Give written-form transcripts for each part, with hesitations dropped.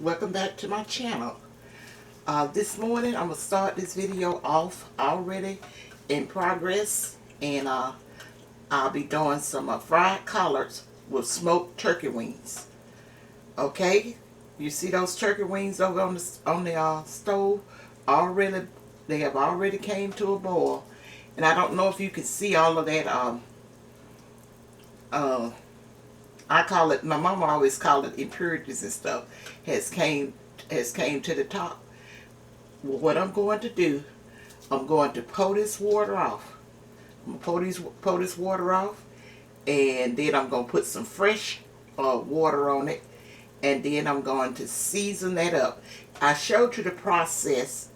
welcome back to my channel. This morning I'm going to start this video off already in progress, and I'll be doing some fried collards with smoked turkey wings. Okay, you see those turkey wings over on the stove already? They have already came to a boil, and I don't know if you can see all of that. I call it, my mama always called it impurities and stuff, has came to the top. Well, what I'm going to do, I'm going to pour this water off. I'm going to pour this water off, and then I'm going to put some fresh water on it, and then I'm going to season that up. I showed you the process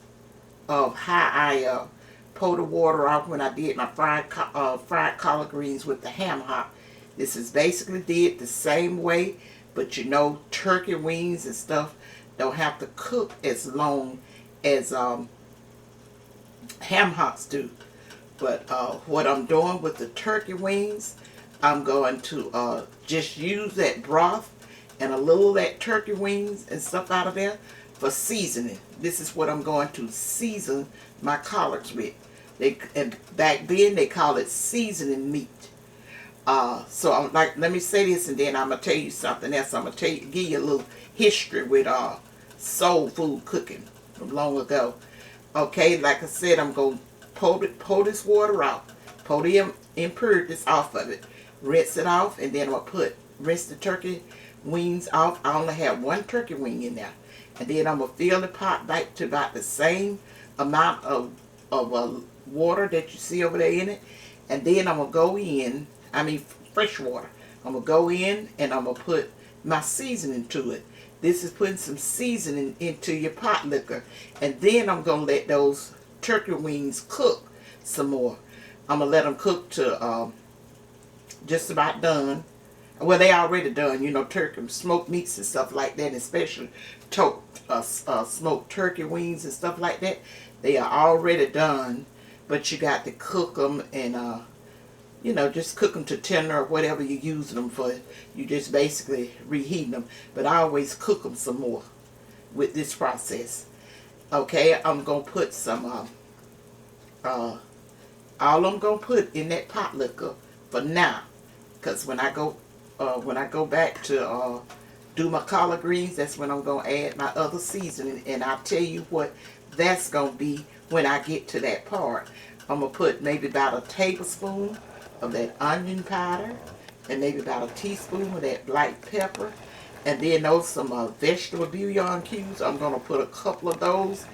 of how I pour the water off when I did my fried collard greens with the ham hock. This is basically did the same way, but you know, turkey wings and stuff don't have to cook as long as ham hocks do. But what I'm doing with the turkey wings, I'm going to just use that broth and a little of that turkey wings and stuff out of there for seasoning. This is what I'm going to season my collards with. And back then they call it seasoning meat. So I'm like, let me say this, and then I'm gonna tell you something else. I'm gonna give you a little history with soul food cooking from long ago. Okay, like I said, I'm gonna pour this water out, pour the impurities off of it, rinse it off, and then I'm gonna rinse the turkey wings off. I only have one turkey wing in there, and then I'm gonna fill the pot back to about the same amount of water that you see over there in it, and then I'm gonna go in. Fresh water. I'm going to go in and I'm going to put my seasoning to it. This is putting some seasoning into your pot liquor. And then I'm going to let those turkey wings cook some more. I'm going to let them cook to just about done. Well, they already done. You know, turkey, smoked meats and stuff like that, especially smoked turkey wings and stuff like that. They are already done. But you got to cook them and you know, just cook them to tender or whatever you're using them for. You just basically reheating them. But I always cook them some more with this process. Okay, I'm going to put some, all I'm going to put in that pot liquor for now. Because when I go back to do my collard greens, that's when I'm going to add my other seasoning. And I'll tell you what that's going to be when I get to that part. I'm going to put maybe about a tablespoon of that onion powder, and maybe about a teaspoon of that black pepper, and then those some vegetable bouillon cubes. I'm going to put a couple of those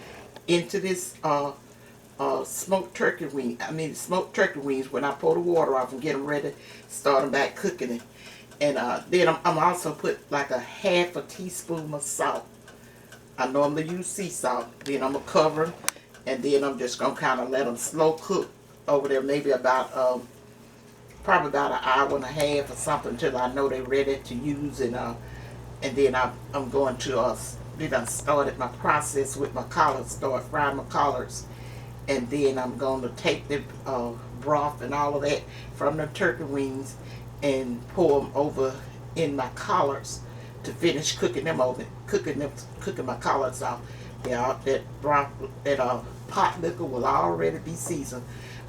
into this smoked turkey smoked turkey wings when I pour the water off and get them ready, start them back cooking it. And then I'm also put like a half a teaspoon of salt. I normally use sea salt. Then I'm going to cover them, and then I'm just going to kind of let them slow cook over there, maybe about probably about an hour and a half or something, until I know they're ready to use. And then I'm going to then I started my process with my collards, start frying my collards, and then I'm going to take the broth and all of that from the turkey wings and pour them over in my collards to finish cooking them over, cooking my collards off. That broth, that pot liquor will already be seasoned.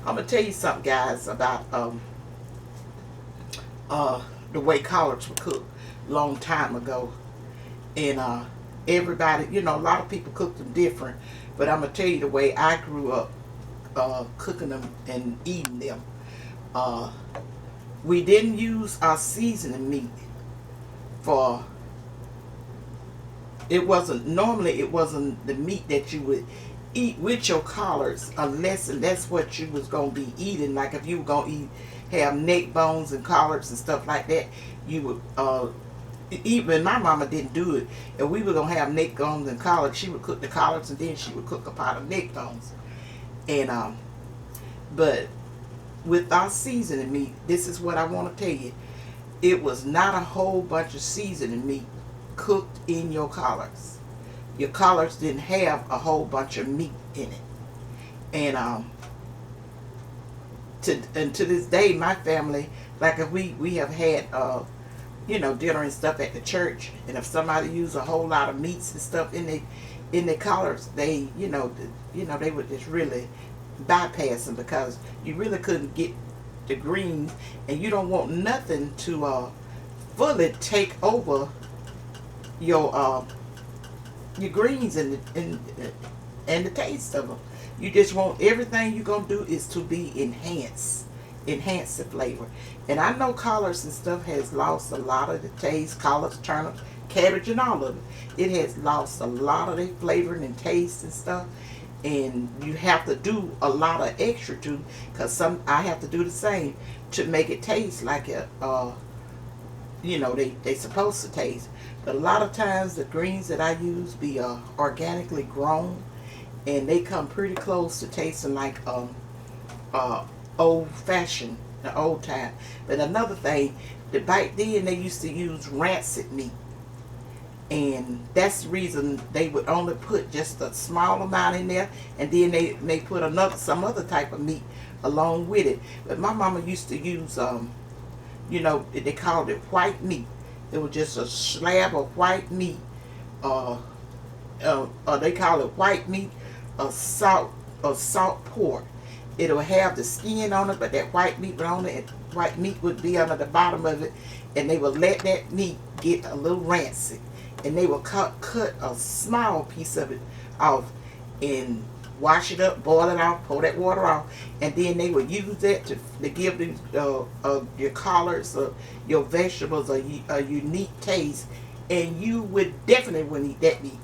I'm gonna tell you something, guys, about the way collards were cooked long time ago. And everybody, you know, a lot of people cook them different, but I'm gonna tell you the way I grew up cooking them and eating them. We didn't use our seasoning meat for, it wasn't the meat that you would eat with your collards, unless that's what you was gonna be eating. Like if you were gonna have neck bones and collards and stuff like that, you would even my mama didn't do it. If we were gonna have neck bones and collards, she would cook the collards and then she would cook a pot of neck bones. And but with our seasoning meat, this is what I want to tell you. It was not a whole bunch of seasoning meat cooked in your collards. Your collards didn't have a whole bunch of meat in it. And to this day, my family, like if we have had you know, dinner and stuff at the church, and if somebody used a whole lot of meats and stuff in their collards, they, they would just really bypass them, because you really couldn't get the greens, and you don't want nothing to fully take over your greens and the taste of them. You just want everything you're gonna do is to be enhance the flavor. And I know collards and stuff has lost a lot of the taste. Collards, turnips, cabbage, and all of it. It has lost a lot of their flavoring and taste and stuff. And you have to do a lot of extra too, because I have to do the same to make it taste like they supposed to taste. But a lot of times the greens that I use be organically grown, and they come pretty close to tasting like old fashioned, the old time. But another thing, back then they used to use rancid meat, and that's the reason they would only put just a small amount in there, and then they put some other type of meat along with it. But my mama used to use they called it white meat. It was just a slab of white meat. They call it white meat, salt pork. It'll have the skin on it, but that white meat would be under the bottom of it, and they would let that meat get a little rancid, and they will cut a small piece of it off and wash it up, boil it off, pour that water off, and then they would use that to give your collards or your vegetables a unique taste. And you would definitely wouldn't eat that meat.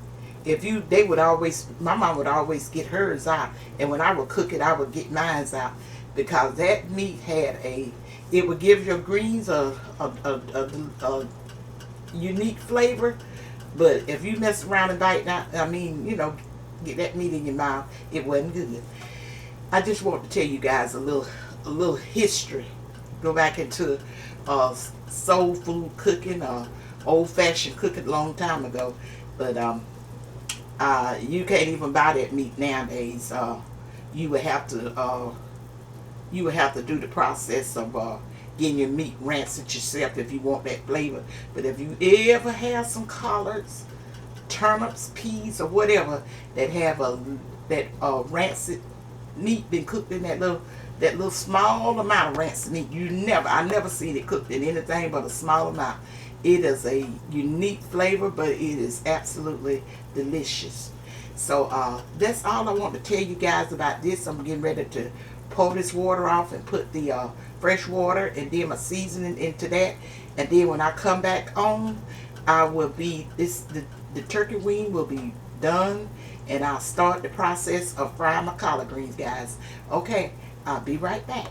My mom would always get hers out, and when I would cook it, I would get mine out, because that meat it would give your greens a unique flavor. But if you mess around and bite out, get that meat in your mouth, it wasn't good. I just want to tell you guys a little history. Go back into soul food cooking, old fashioned cooking a long time ago. But you can't even buy that meat nowadays. You would have to do the process of getting your meat rancid yourself if you want that flavor. But if you ever have some collards, turnips, peas, or whatever that have rancid meat been cooked in that little small amount of rancid meat, I never seen it cooked in anything but a small amount. It is a unique flavor, but it is absolutely delicious. So that's all I want to tell you guys about this. I'm getting ready to pour this water off and put the fresh water and then my seasoning into that. And then when I come back on, the turkey wing will be done, and I'll start the process of frying my collard greens, guys. Okay, I'll be right back.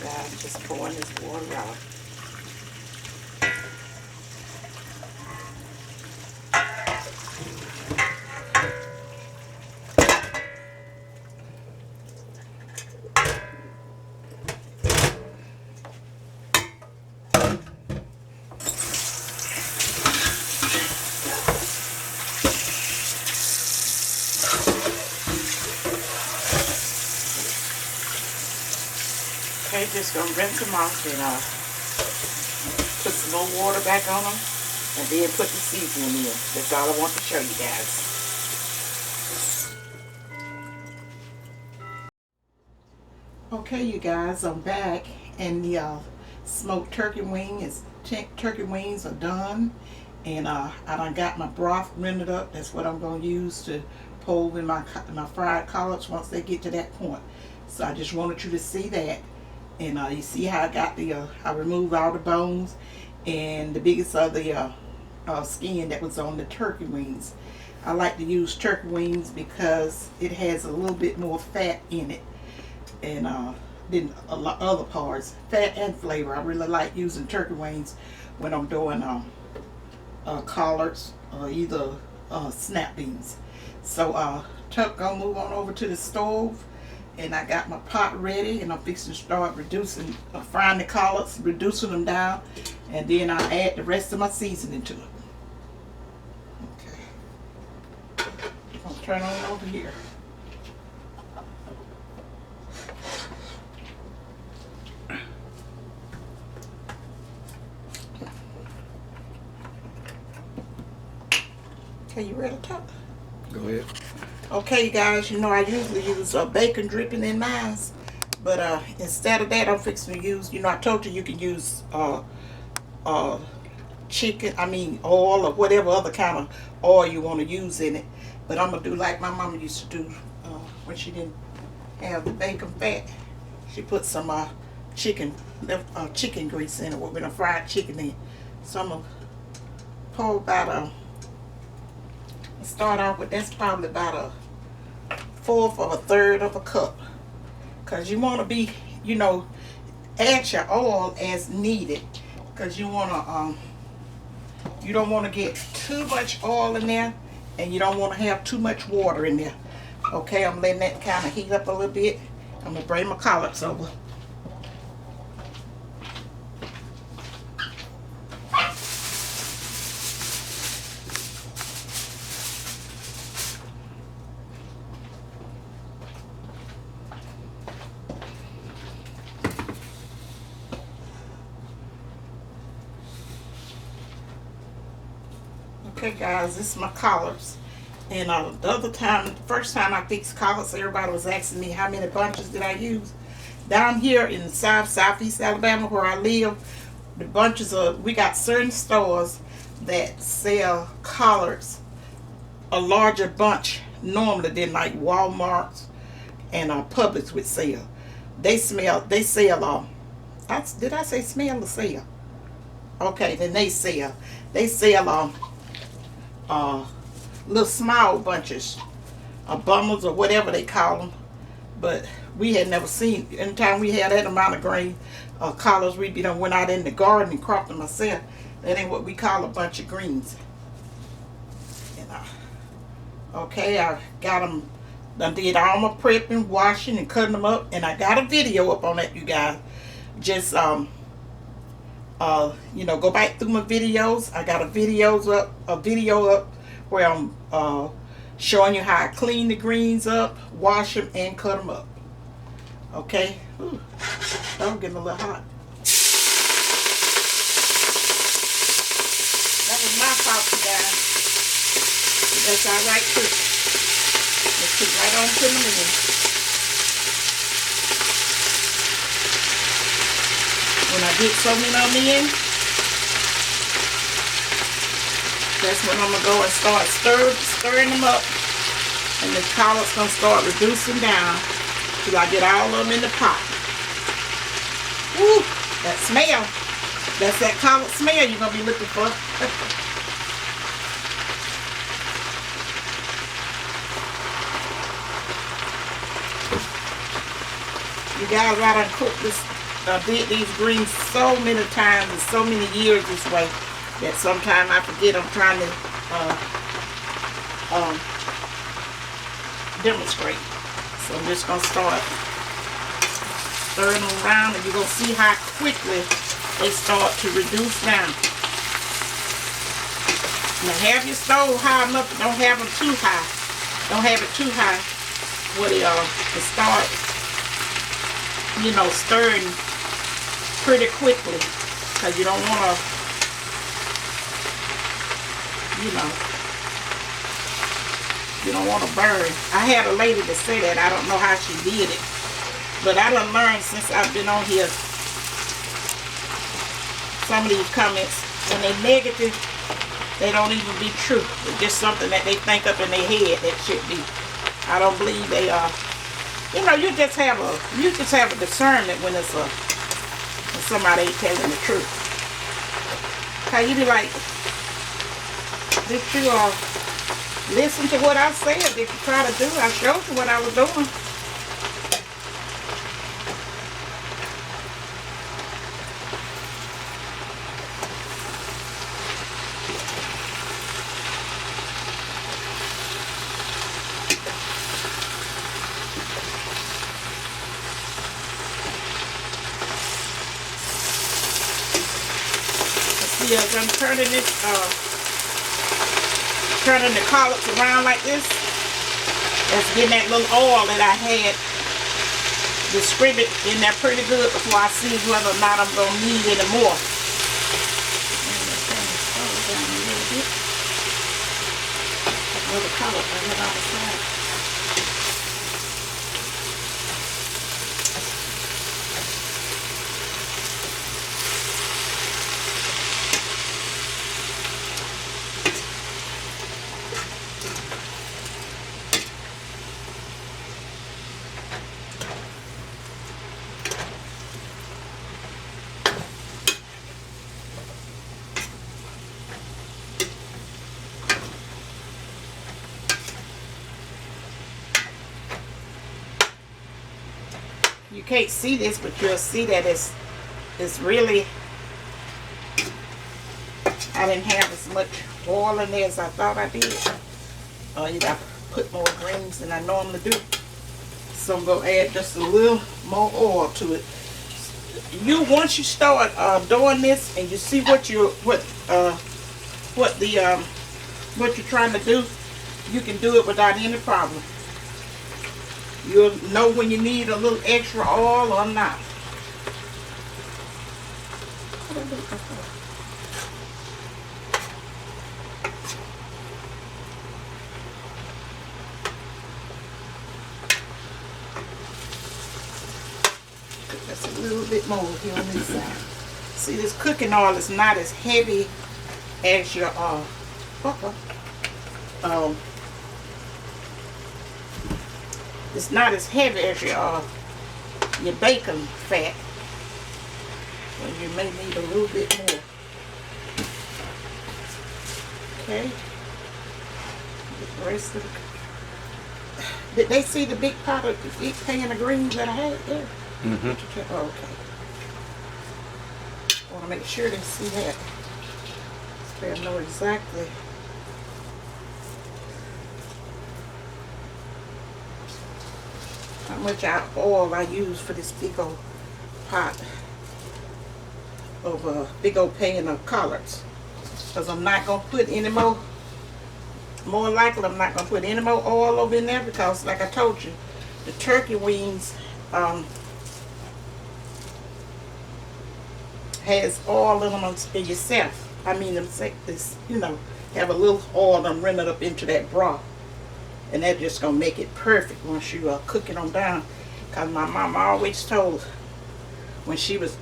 Guys, just pouring this water out. Okay, just gonna rinse them off and put some more water back on them, and then put the seasoning in. That's all I want to show you guys. Okay, you guys, I'm back, and the smoked turkey wings are done, and I done got my broth rendered up. That's what I'm gonna use to pour in my fried collards once they get to that point. So I just wanted you to see that. And you see how I got I removed all the bones and the biggest of the skin that was on the turkey wings. I like to use turkey wings because it has a little bit more fat in it, and than a lot other parts. Fat and flavor. I really like using turkey wings when I'm doing collards or either snap beans. So gonna move on over to the stove. And I got my pot ready, and I'm fixing to start frying the collards, reducing them down, and then I'll add the rest of my seasoning to it. Okay. I'm gonna turn on over here. Okay, you ready to talk? Go ahead. Okay, you guys, you know I usually use bacon dripping in mine, but instead of that, I'm fixing to use, you know, I told you can use chicken, oil or whatever other kind of oil you want to use in it. But I'm going to do like my mama used to do when she didn't have the bacon fat. She put some chicken grease in it with a fried chicken in. So I'm going to pour about start off with, that's probably about a fourth or a third of a cup. Because you want to be, you know, add your oil as needed. Because you want to, you don't want to get too much oil in there, and you don't want to have too much water in there. Okay, I'm letting that kind of heat up a little bit. I'm going to bring my collards over. Okay guys, this is my collards. And the first time I fixed collards, everybody was asking me how many bunches did I use. Down here in southeast Alabama where I live, the bunches we got certain stores that sell collards a larger bunch normally than like Walmart's and Publix would sell. They sell did I say smell or sell? Okay, then they sell little small bunches of bummels or whatever they call them. But we had never seen, anytime we had that amount of grain collards, we done went out in the garden and cropped them ourselves. That ain't what we call a bunch of greens. And, okay, I got them, done did all my prepping, washing and cutting them up, and I got a video up on that, you guys. Just you know, go back through my videos. I got a video up where I'm showing you how I clean the greens up, wash them, and cut them up. Okay. Ooh, I'm getting a little hot. That was my fault, you guys. That's all right too. Let's keep right on putting them in. When I get so many of them in, that's when I'm going to go and start stirring them up. And the collards going to start reducing down till I get all of them in the pot. Woo! That smell. That's that collard smell you're going to be looking for. You guys, I done cooked this. I did these greens so many times and so many years this way that sometimes I forget I'm trying to demonstrate. So I'm just going to start stirring them around, and you're going to see how quickly they start to reduce down. Now have your stove high enough, but don't have them too high. Don't have it too high where they start, you know, stirring pretty quickly, because you don't want to, you know, you don't want to burn. I had a lady that said that. I don't know how she did it, but I done learned since I've been on here, some of these comments, when they're negative, they don't even be true. It's just something that they think up in their head that should be. I don't believe they are. You know, you just have a discernment when it's when somebody ain't telling the truth. How you be like, did you listen to what I said? Did you try to do? I showed you what I was doing. As I'm turning this, turning the collards around like this, that's getting that little oil that I had distributed in there pretty good before I see whether or not I'm going to need any more. another color on the other side. You can't see this, but you'll see that it's really, I didn't have as much oil in there as I thought I did. You got to put more greens than I normally do. So I'm going to add just a little more oil to it. Once you start doing this and you see what you're trying to do, you can do it without any problem. You'll know when you need a little extra oil or not. Just a little bit more here on this side. See, this cooking oil is not as heavy as your it's not as heavy as your bacon fat. So you may need a little bit more. Okay. Get the rest of the. Did they see the big pot of the big pan of greens that I had there? Mm-hmm. Oh, okay. I want to make sure they see that. So they'll know exactly. How much oil I use for this big old pot of a big old pan of collards, because I'm not gonna put any more likely I'm not gonna put any more oil over in there, because like I told you, the turkey wings has oil in them in yourself. I mean, this, have a little oil rendered up into that broth. And that's just going to make it perfect once you are cooking them down. Because my mama always told, when she was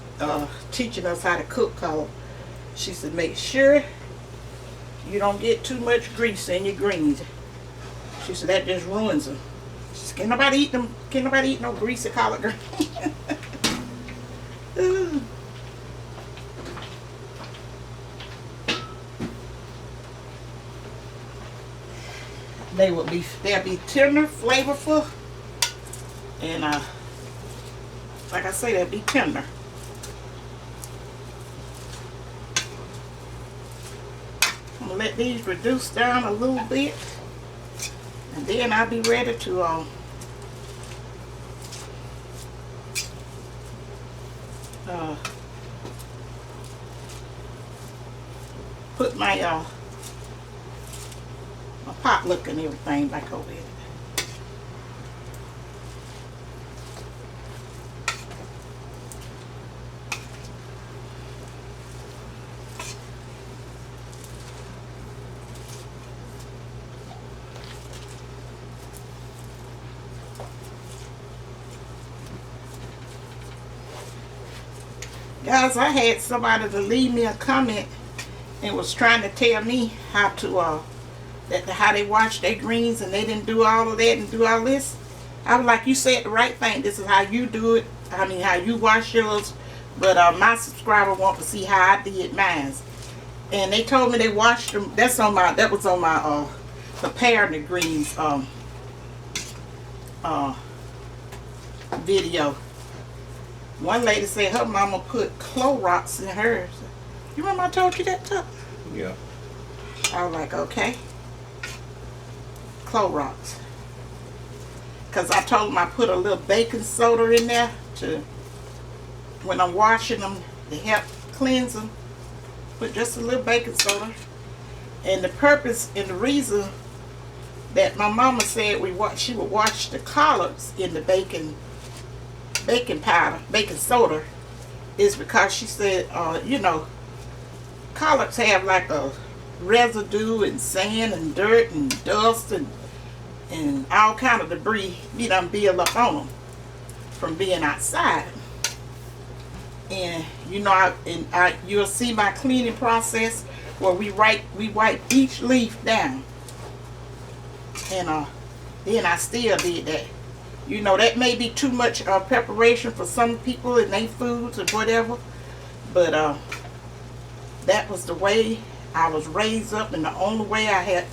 teaching us how to cook, she said, make sure you don't get too much grease in your greens. She said, that just ruins them. She said, can't nobody eat them. Can't nobody eat no greasy collard greens. They'll be tender, flavorful, and like I say, they'll be tender. I'm gonna let these reduce down a little bit, and then I'll be ready to put my pot look and everything back over here. Guys, I had somebody to leave me a comment and was trying to tell me how to how they wash their greens, and they didn't do all of that and do all this. I was like, you said the right thing. This is how you do it. I mean, how you wash yours. But my subscriber want to see how I did mine. And they told me they washed them. That was on my preparing the greens video. One lady said her mama put Clorox in hers. You remember I told you that, Tuck? Yeah. I was like, okay. Clorox. Because I told them I put a little baking soda in there to, when I'm washing them, to help cleanse them. Put just a little baking soda. And the purpose and the reason that my mama said she would wash the collards in the baking powder, baking soda, is because she said, collards have like a residue and sand and dirt and dust and all kind of debris be done build up on them from being outside. And you know, you'll see my cleaning process where we wipe each leaf down. And then I still did that. You know, that may be too much preparation for some people and their foods or whatever, but that was the way I was raised up, and the only way I had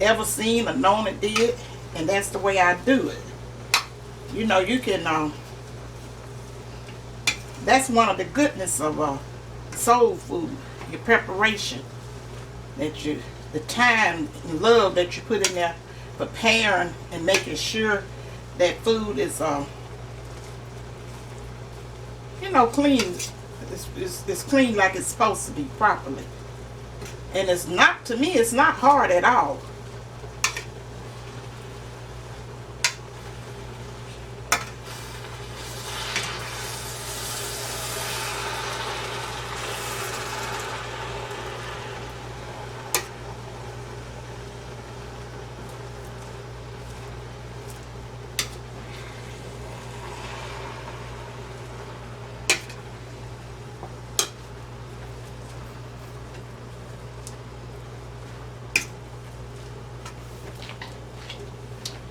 ever seen or known it did, and that's the way I do it. You know, you can that's one of the goodness of soul food, your preparation, the time and love that you put in there preparing and making sure that food is you know, clean. It's clean like it's supposed to be properly. And it's not, to me, it's not hard at all.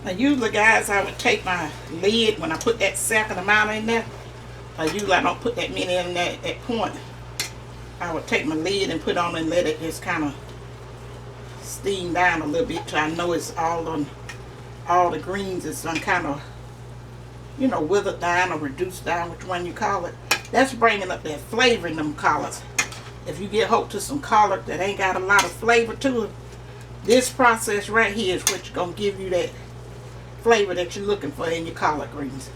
Now usually, guys, I would take my lid when I put that second amount in there. Usually I don't put that many in there at that point. I would take my lid and put on and let it just kind of steam down a little bit till I know it's all the greens is done kind of, you know, withered down or reduced down, which one you call it. That's bringing up that flavor in them collards. If you get hooked to some collard that ain't got a lot of flavor to it, this process right here is what's going to give you that flavor that you're looking for in your collard greens.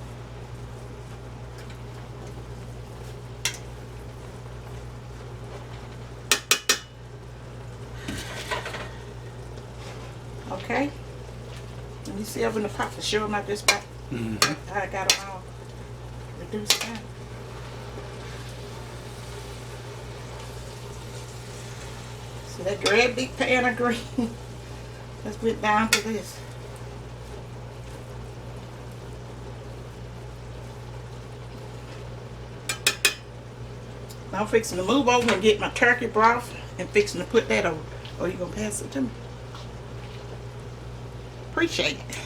Okay. Let me see over in the pot to show them out this back. I got them all reduced down. So that great big pan of green. Let's get down to this. Now I'm fixing to move over and get my turkey broth and fixing to put that over. Oh, you gonna pass it to me? Appreciate it.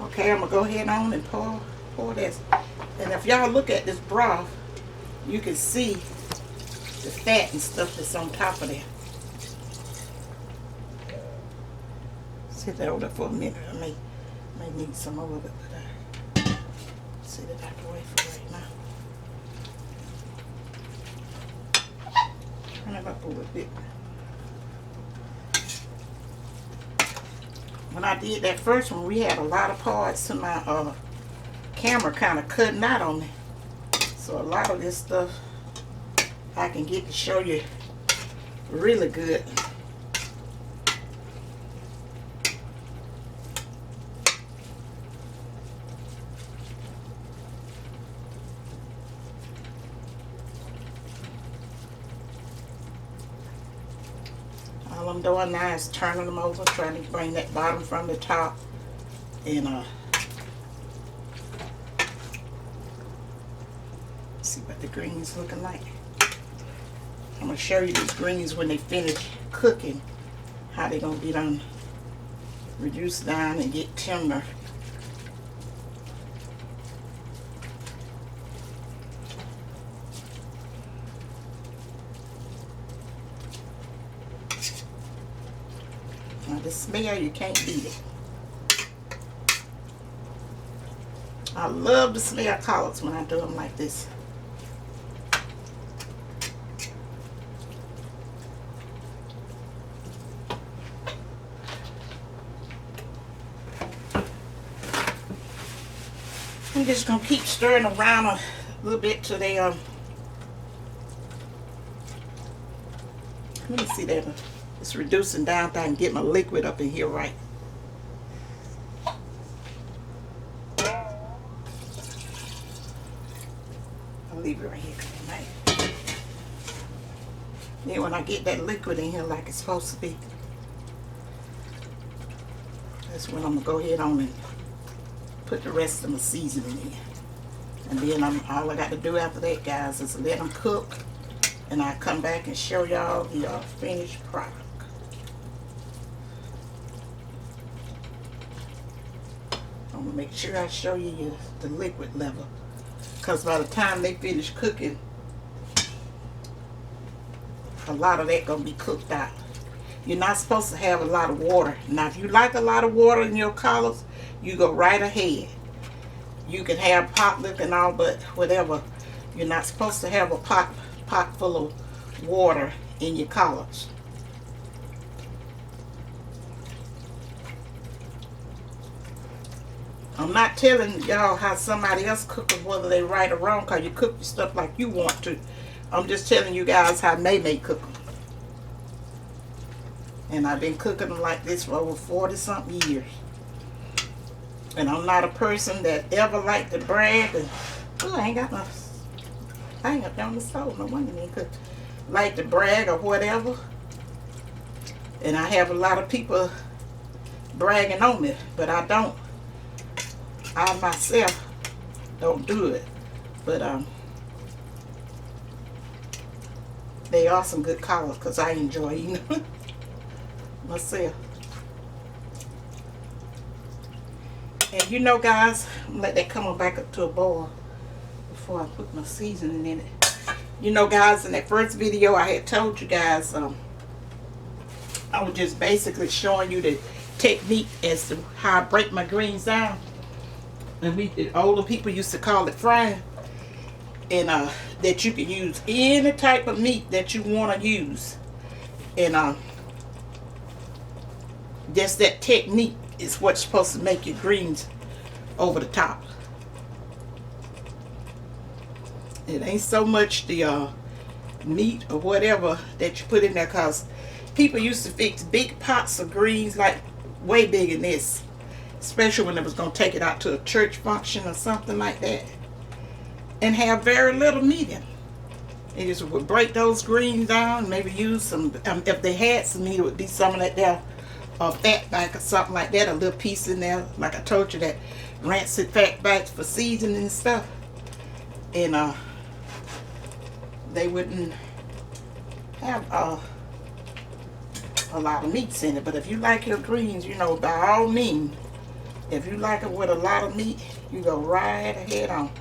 Okay, I'm gonna go ahead on and pour this. And if y'all look at this broth, you can see the fat and stuff that's on top of there. Sit that over there for a minute. I may need some more of it, but set it out the way for right now. Turn it up a little bit. When I did that first one, we had a lot of parts to my camera kind of cutting out on me. So a lot of this stuff I can get to show you really good. All I'm doing now is turning them over, trying to bring that bottom from the top, and see what the greens looking like. I'm gonna show you these greens when they finish cooking, how they're gonna be done reduced down and get tender. Now the smell, you can't beat it. I love the smell of collards when I do them like this. I'm just gonna keep stirring around a little bit till they let me see that it's reducing down so I can get my liquid up in here right. I'll leave it right here. Then when I get that liquid in here like it's supposed to be, that's when I'm going to go ahead on and put the rest of my seasoning in. And then all I got to do after that, guys, is let them cook. And I'll come back and show y'all the finished product. I'm going to make sure I show you the liquid level. Because by the time they finish cooking, a lot of that going to be cooked out. You're not supposed to have a lot of water. Now, if you like a lot of water in your collards, you go right ahead. You can have pot lick and all, but whatever. You're not supposed to have a pot full of water in your collards. I'm not telling y'all how somebody else cooks, whether they right or wrong, because you cook your stuff like you want to. I'm just telling you guys how they may cook them. And I've been cooking them like this for over 40-something years. And I'm not a person that ever liked to brag. And, oh, I ain't got down the stove. No wonder they could like to brag or whatever. And I have a lot of people bragging on me, but I don't. I myself don't do it. But they are some good collards because I enjoy eating them myself. And you know, guys, I'm gonna let that come on back up to a boil before I put my seasoning in it. You know, guys, in that first video I had told you guys, I was just basically showing you the technique as to how I break my greens down. And the older people used to call it frying. And that you can use any type of meat that you want to use. And just that technique is what's supposed to make your greens over the top. It ain't so much the meat or whatever that you put in there, because people used to fix big pots of greens, like way bigger than this, especially when they was going to take it out to a church function or something like that, and have very little meat in it. They just would break those greens down, maybe use some, if they had some meat, it would be some of that there fat back or something like that, a little piece in there, like I told you, that rancid fat backs for seasoning and stuff. And they wouldn't have a lot of meats in it. But if you like your greens, you know, by all means, if you like it with a lot of meat, you go right ahead on.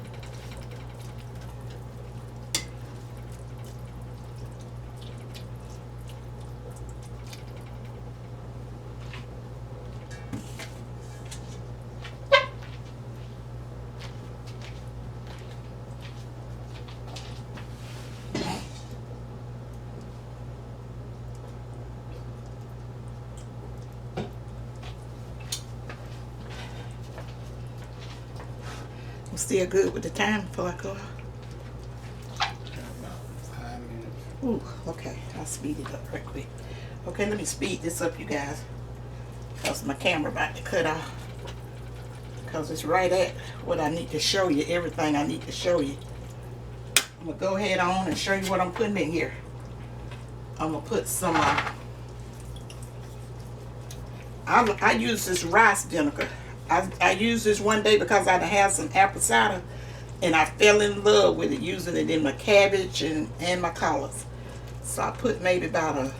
I'm still good with the time before I go out. About 5 minutes. Ooh, okay. I'll speed it up right quick. Okay, let me speed this up, you guys, because my camera about to cut off. Because it's right at what I need to show you, everything I need to show you. I'm going to go ahead on and show you what I'm putting in here. I'm going to put some, I use this rice vinegar. I used this one day because I had some apple cider, and I fell in love with it, using it in my cabbage and my collards. So I put maybe about a,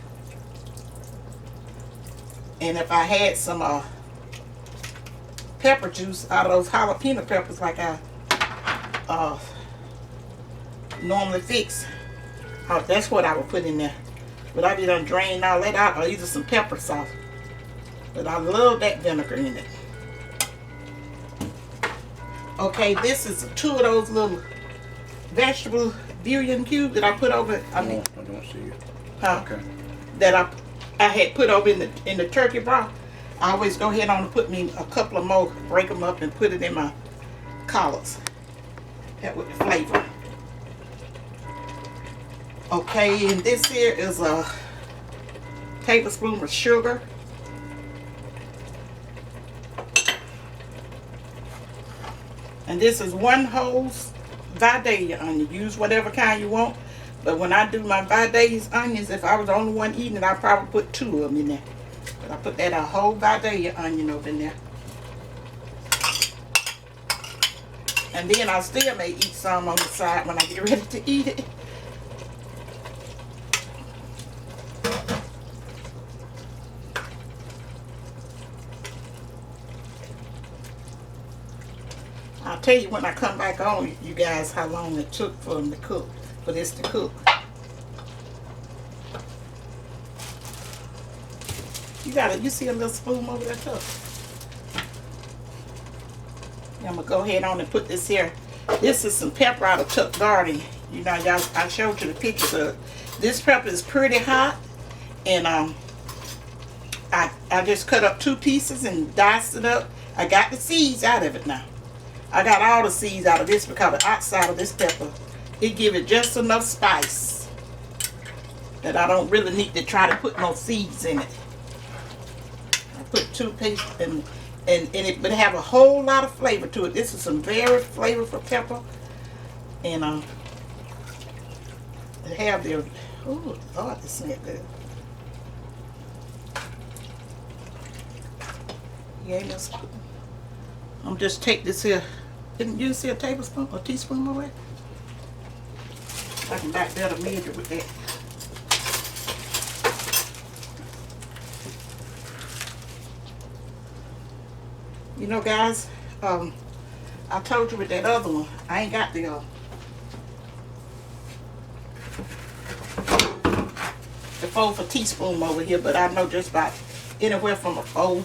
and if I had some pepper juice out of those jalapeno peppers like I normally fix, that's what I would put in there. But I done drained all that out, or either some pepper sauce. But I love that vinegar in it. Okay, this is 2 of those little vegetable bouillon cubes that I put over. I don't see it. Huh? Okay. That I had put over in the turkey broth. I always go ahead on and put me a couple of more, break them up and put it in my collards. That with the flavor. Okay, and this here is a tablespoon of sugar. And this is 1 whole Vidalia onion. Use whatever kind you want. But when I do my Vadae's onions, if I was the only one eating it, I'd probably put 2 of them in there. But I put that a whole Vadae onion over in there. And then I still may eat some on the side when I get ready to eat it. I'll tell you when I come back on, you guys, how long it took for them to cook, for this to cook. You see a little spoon over there too. I'm gonna go ahead on and put this here. This is some pepper out of Tuck Garden. You know, y'all, I showed you the pictures of it. This pepper is pretty hot, and I just cut up 2 pieces and diced it up. I got the seeds out of it now. I got all the seeds out of this because the outside of this pepper, it give it just enough spice that I don't really need to try to put no seeds in it. I put 2 pieces and it would have a whole lot of flavor to it. This is some very flavorful pepper, and it have their, oh Lord, this smells good. Yeah, I'm just take this here. Didn't you see a tablespoon or teaspoon of it? I can back better measure with that. You know, guys, I told you with that other one, I ain't got the 1/4 teaspoon over here, but I know just about anywhere from a 4.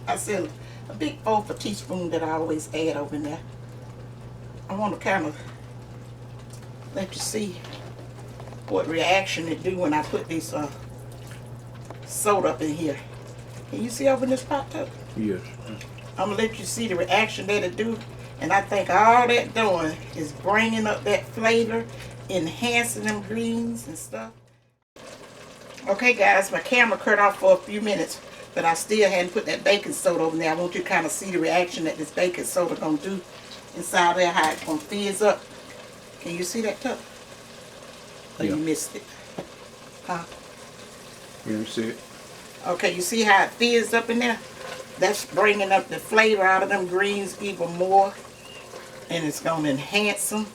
I said a big 1/4 teaspoon that I always add over in there. I want to kind of let you see what reaction it do when I put this soda up in here. Can you see over in this pot tub? Yes. I'm going to let you see the reaction that it do. And I think all that doing is bringing up that flavor, enhancing them greens and stuff. Okay, guys, my camera cut off for a few minutes, but I still hadn't put that baking soda over there. I want you to kind of see the reaction that this baking soda going to do inside there, how it's going to fizz up. Can you see that, Tuck? Or you missed it? Huh? You see it? Okay, you see how it fizzed up in there? That's bringing up the flavor out of them greens even more, and it's going to enhance them.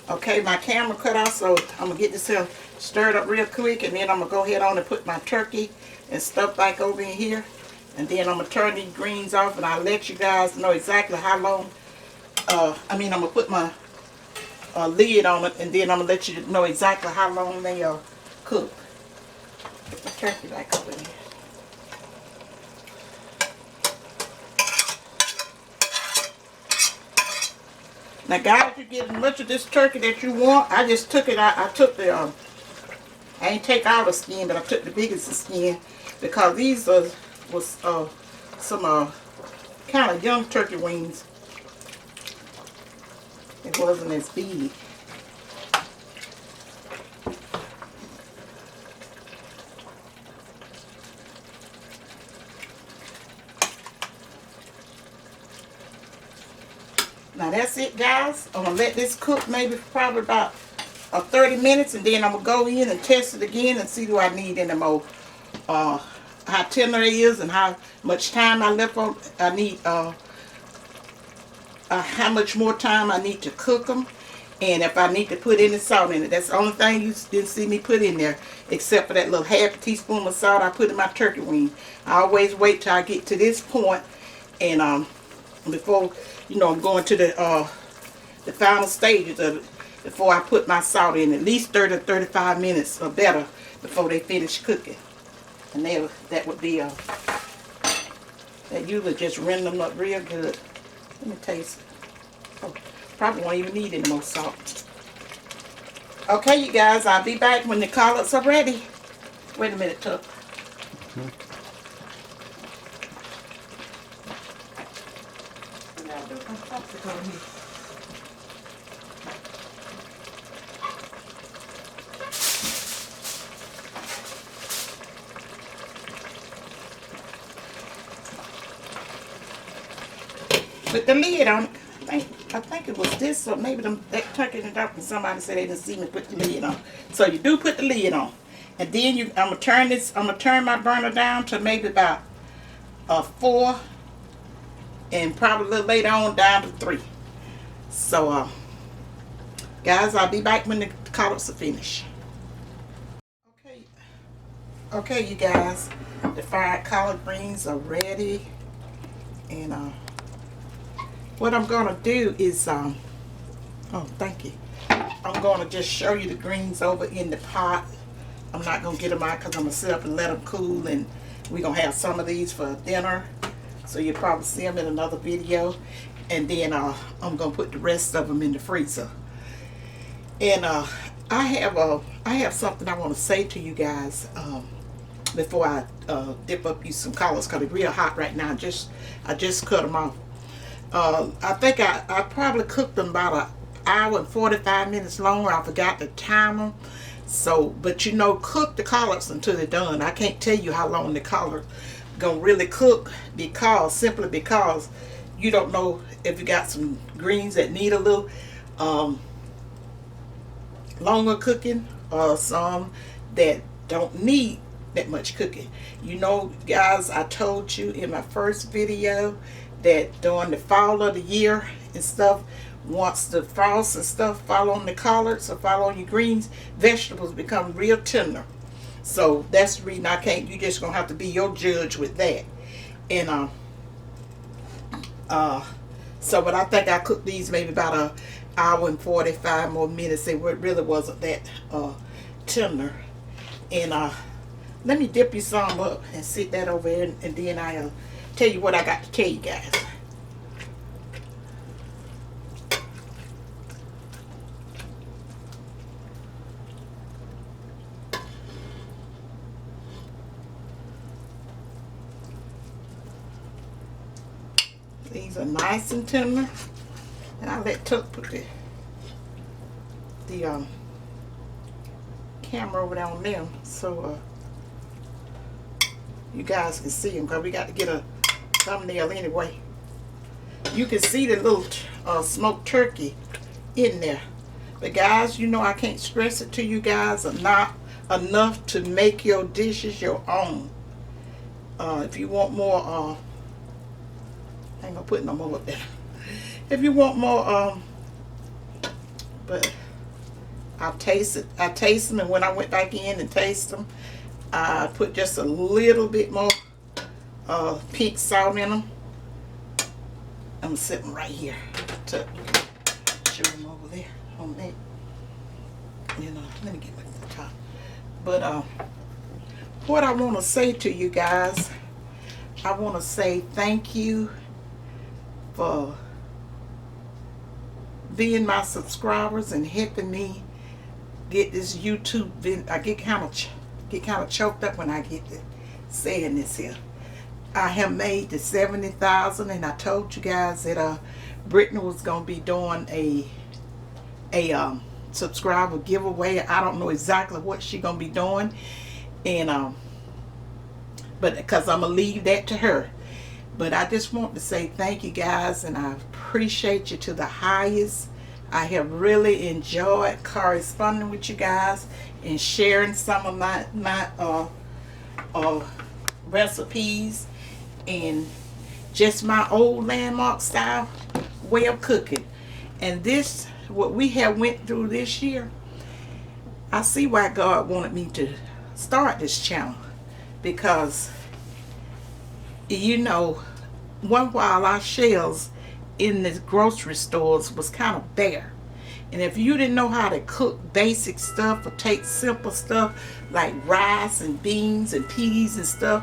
Okay, my camera cut off, so I'm going to get this here stirred up real quick, and then I'm going to go ahead on and put my turkey and stuff back over in here. And then I'm going to turn these greens off, and I'll let you guys know exactly how long, I'm going to put my lid on it, and then I'm going to let you know exactly how long they cook. Put the turkey back over here. Now guys, you get as much of this turkey that you want. I just took it out. I took the, I ain't take all the skin, but I took the biggest of skin because these was some kind of young turkey wings. It wasn't as big. Now that's it, guys. I'm going to let this cook maybe probably about 30 minutes, and then I'm going to go in and test it again and see do I need any more, how tender it is and how much time I left on. I need, how much more time I need to cook them, and if I need to put any salt in it. That's the only thing you didn't see me put in there, except for that little 1/2 teaspoon of salt I put in my turkey wing. I always wait till I get to this point, and before, you know, I'm going to the final stages of it, before I put my salt in, at least 30 to 35 minutes or better before they finish cooking. And that would be that usually just render them up real good. Let me taste it. Oh, probably won't even need any more salt. Okay, you guys, I'll be back when the collards are ready. Wait a minute, Tuck. Put the lid on it. I think it was this, or maybe that turkey it up, and somebody said they didn't see me put the lid on. So you do put the lid on, and then I'm gonna turn this. I'm gonna turn my burner down to maybe about 4, and probably a little later on down to 3. So guys, I'll be back when the collards are finished. Okay, you guys, the fried collard greens are ready, and what I'm gonna do is oh, thank you. I'm gonna just show you the greens over in the pot. I'm not gonna get them out because I'm gonna sit up and let them cool, and we're gonna have some of these for dinner. So you'll probably see them in another video, and then I'm gonna put the rest of them in the freezer. And I have something I want to say to you guys before I dip up you some collards, because it's real hot right now. I just cut them off. I think I probably cooked them about an hour and 45 minutes longer. I forgot to time them. So, but you know, cook the collards until they're done. I can't tell you how long the collards gonna really cook, simply because you don't know if you got some greens that need a little longer cooking, or some that don't need that much cooking. You know, guys, I told you in my first video that during the fall of the year and stuff, once the frost and stuff fall on the collards or fall on your greens, vegetables become real tender. So that's the reason you just gonna have to be your judge with that. And but I think I cooked these maybe about an hour and 45 more minutes. It really wasn't that tender. And let me dip you some up and sit that over here, and then I'll tell you what I got to tell you guys. These are nice and tender, and I'll let Tuck put the camera over there on them, so you guys can see them, because we got to get a thumbnail anyway. You can see the little smoked turkey in there. But guys, you know, I can't stress it to you guys enough to make your dishes your own. If you want more, I ain't gonna put no more up there. If you want more, but I'll taste it. I taste them, and when I went back in and taste them, I put just a little bit more pink salt in them. I'm sitting right here to show them over there on that. You know, let me get back to the top. But what I want to say to you guys, I want to say thank you for being my subscribers and helping me get this YouTube video. I get kind of choked up when I get to saying this here. I have made the 70,000, and I told you guys that Brittany was gonna be doing a subscriber giveaway. I don't know exactly what she's gonna be doing, and but because I'm gonna leave that to her. But I just want to say thank you guys, and I appreciate you to the highest. I have really enjoyed corresponding with you guys and sharing some of my recipes and just my old landmark style way of cooking. And this, what we have went through this year, I see why God wanted me to start this channel, because you know, one while our shelves in the grocery stores was kind of bare, and if you didn't know how to cook basic stuff or take simple stuff like rice and beans and peas and stuff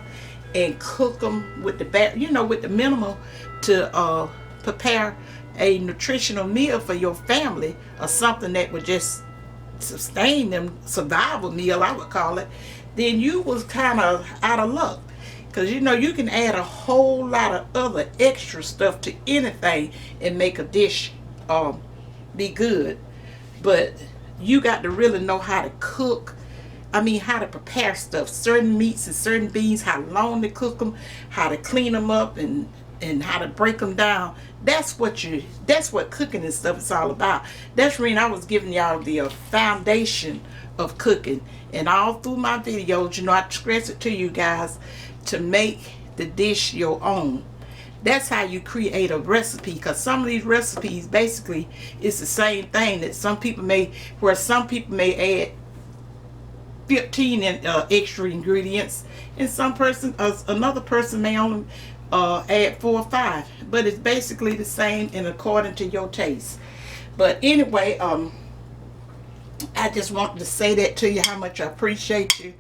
and cook them with with the minimal to prepare a nutritional meal for your family, or something that would just sustain them, survival meal I would call it, then you was kind of out of luck. Because you know, you can add a whole lot of other extra stuff to anything and make a dish be good. But you got to really know how to cook. I mean, how to prepare stuff, certain meats and certain beans, how long to cook them, how to clean them up, and and how to break them down. That's what cooking and stuff is all about. That's the reason I was giving y'all the foundation of cooking. And all through my videos, you know, I stress it to you guys to make the dish your own. That's how you create a recipe, because some of these recipes basically it's the same thing that some people may add 15 extra ingredients, and another person may only add 4 or 5, but it's basically the same and according to your taste. But anyway, I just wanted to say that to you, how much I appreciate you,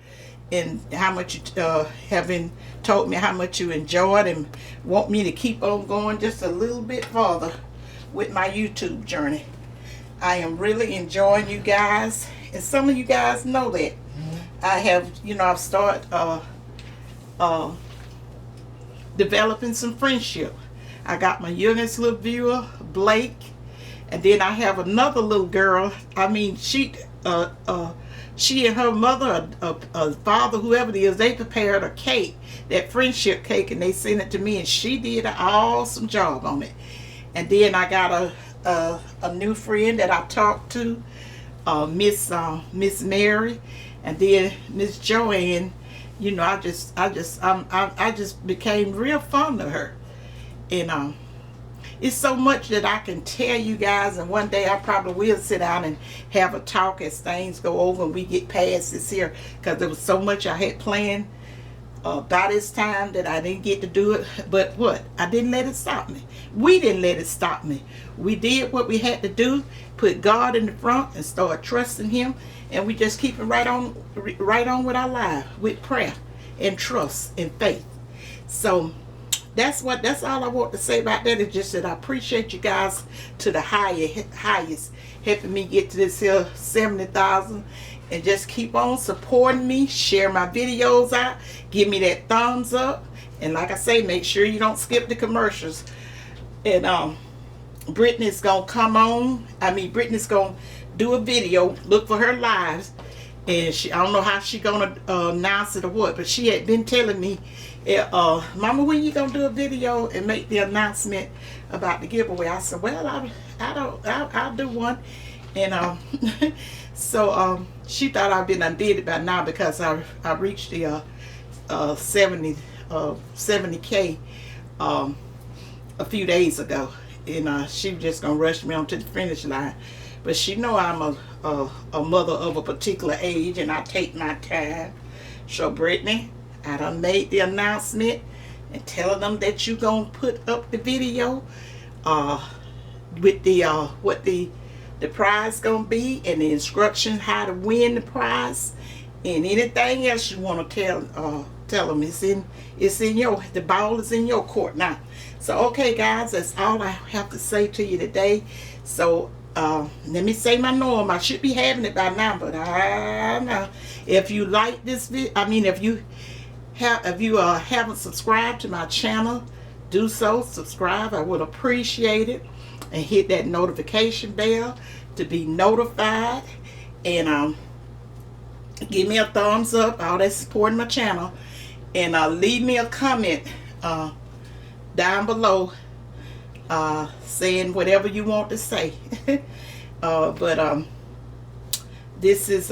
and how much you have told me how much you enjoyed and want me to keep on going just a little bit farther with my YouTube journey. I am really enjoying you guys, and some of you guys know that. I have, you know, I've started developing some friendship. I got my youngest little viewer, Blake, and then I have another little girl. I mean, she and her mother, father, whoever it is, they prepared a cake, that friendship cake, and they sent it to me, and she did an awesome job on it. And then I got a new friend that I talked to, Miss Mary, and then Miss Joanne. You know, I just became real fond of her, and it's so much that I can tell you guys, and one day I probably will sit down and have a talk as things go over and we get past this here, because there was so much I had planned by this time that I didn't get to do it. But what? I didn't let it stop me. We didn't let it stop me. We did what we had to do, put God in the front and start trusting Him, and we just keep it right on with our life, with prayer and trust and faith. So that's all I want to say about that. Is just that I appreciate you guys to the highest, helping me get to this here 70,000, and just keep on supporting me. Share my videos out, give me that thumbs up, and like I say, make sure you don't skip the commercials. And Brittany's gonna come on. Brittany's gonna do a video. Look for her lives, and I don't know how she gonna announce it or what, but she had been telling me, Mama, when you gonna do a video and make the announcement about the giveaway? I said, well, I'll do one. And so she thought I'd been undid it by now, because I reached the 70K a few days ago, and she was just gonna rush me onto the finish line. But she know I'm a mother of a particular age, and I take my time. So Brittany, I done made the announcement and telling them that you gonna put up the video with the what the prize gonna be, and the instructions how to win the prize, and anything else you want to tell them. The ball is in your court now. So okay guys, that's all I have to say to you today. So let me say my norm. I should be having it by now, but I know. If you like this video, if you haven't subscribed to my channel, do so. Subscribe, I would appreciate it, and hit that notification bell to be notified, and give me a thumbs up. All that supporting my channel, and leave me a comment down below saying whatever you want to say. But this is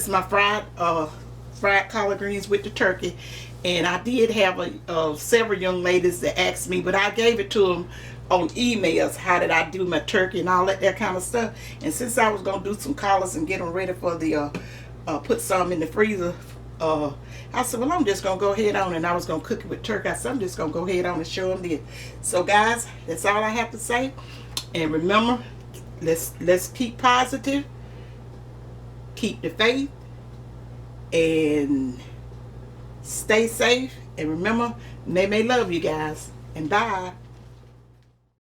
my fried collard greens with the turkey, and I did have several young ladies that asked me, but I gave it to them on emails, how did I do my turkey and all that kind of stuff. And since I was gonna do some collards and get them ready for the put some in the freezer, I said, well, I'm just gonna go ahead on, and I was gonna cook it with turkey. I said, I'm just gonna go ahead on and show them this. So guys, that's all I have to say. And remember, let's keep positive, keep the faith, and stay safe. And remember, they may love you guys. And bye.